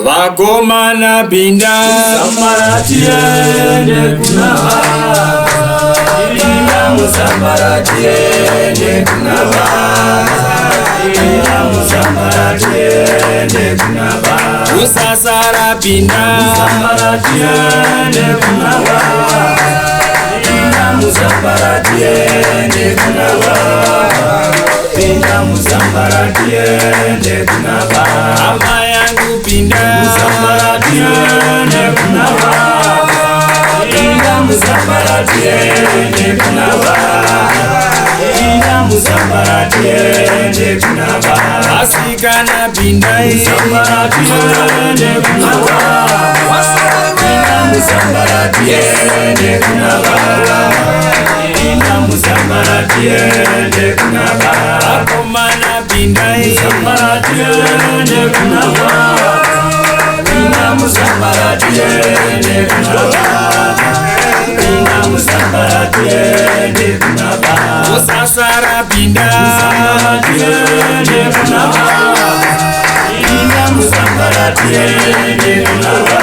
Vakomana pinda Sambaratiende kunava Pinda musambaratiende kunava Pinda musambaratiende kunava Usasara pinda Sambaratiende kunava Pinda musambaratiende kunava Pinda musambaratiende kunava Ama yangu pinda Musambaratiende kunava Pinda musambaratiende kunava Pinda musambaratiende kunava Asikana pinda Musambaratiende kunava Pinda musambaratiende kunava Pinda musambaratiende kunava Vakomana pinda Musambaratiende kunava Pinda musambaratiende kunava Pinda musambaratiende kunava Usasara pinda Musambaratiende kunava Pinda musambaratiende kunava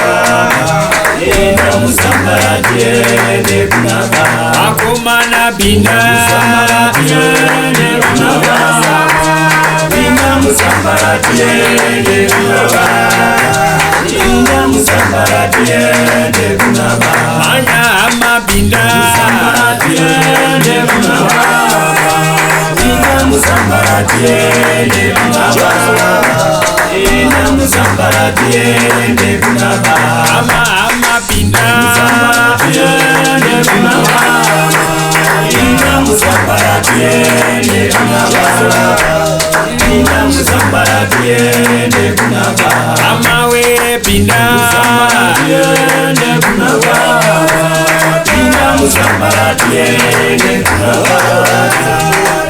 Pinda musambaratiende kunava Vakomana pinda Musambaratiende kunava Pinda musambaratiende kunava Pinda musambaratiende kunava Anya ama pinda Musambaratiende kunava Pinda musambaratiende kunava Pinda musambaratiende kunava Ama pinda Musambaratiende kunava Pinda musambaratiende kunava Pinda musambaratiende kunava Ama we pinda Musambaratiende kunava Pinda musambaratiende kunava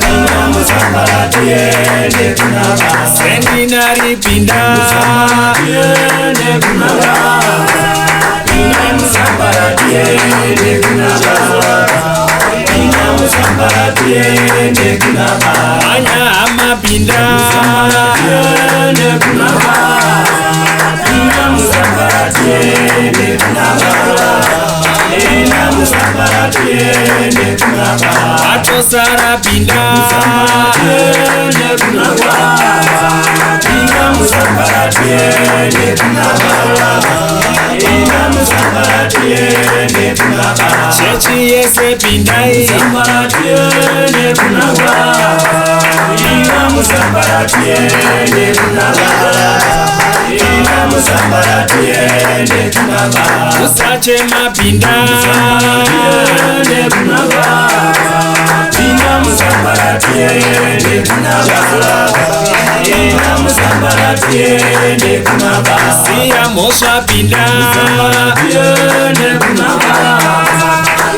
Pinda musambaratiende kunava Seminari pinda Musambaratiende kunava Pinda musambaratiende kunava Pinda musambaratiende kunava Anya ama pinda Musambaratiende kunava Pinda musambaratiende kunava Pinda musambaratiende kunava Atosara pinda Musambaratiende kunava Pinda musambaratiende kunava Pinda musambaratiende kunava Chechi yese pinda Musambaratiende kunava Pinda musambaratiende kunava Pinda musambaratiende kunava Usache mapinda Musambaratiende kunava Pinda musambaratiende kunava Pinda musambaratiende kunava Siya mosha pinda Musambaratiende kunava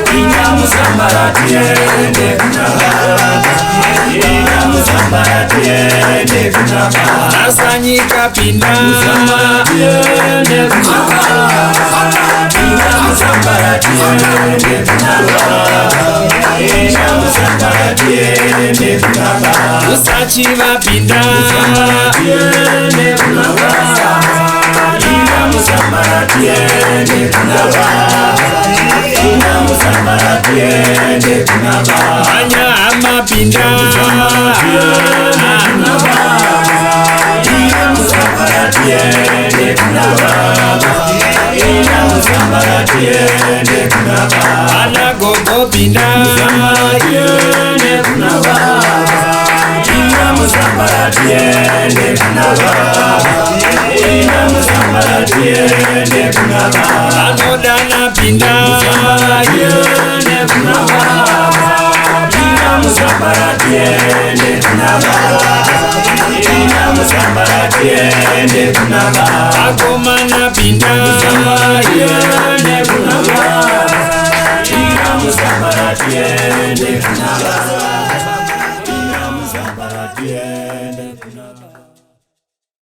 Pinda musambaratiende kunava Pinda musambaratiende kunava Nasanyika pinda Musambaratiende kunava Pinda musambaratiende kunava Pinda musambaratiende kunava Usachiva pinda Musambaratiende kunava Pinda musambaratiende kunava Pinda musambaratiende kunava Anya ama pinda Pinda musambaratiende kunava Pinda musambaratiende kunava Ana gogo pinda Musambaratiende kunava Pinda musambaratiende kunava Pinda musambaratiende kunava Anodana pinda Musambaratiende kunava Pinda musambaratiende kunava Pinda musambaratiende kunava Vakomana pinda Musambaratiende kunava Pinda musambaratiende kunava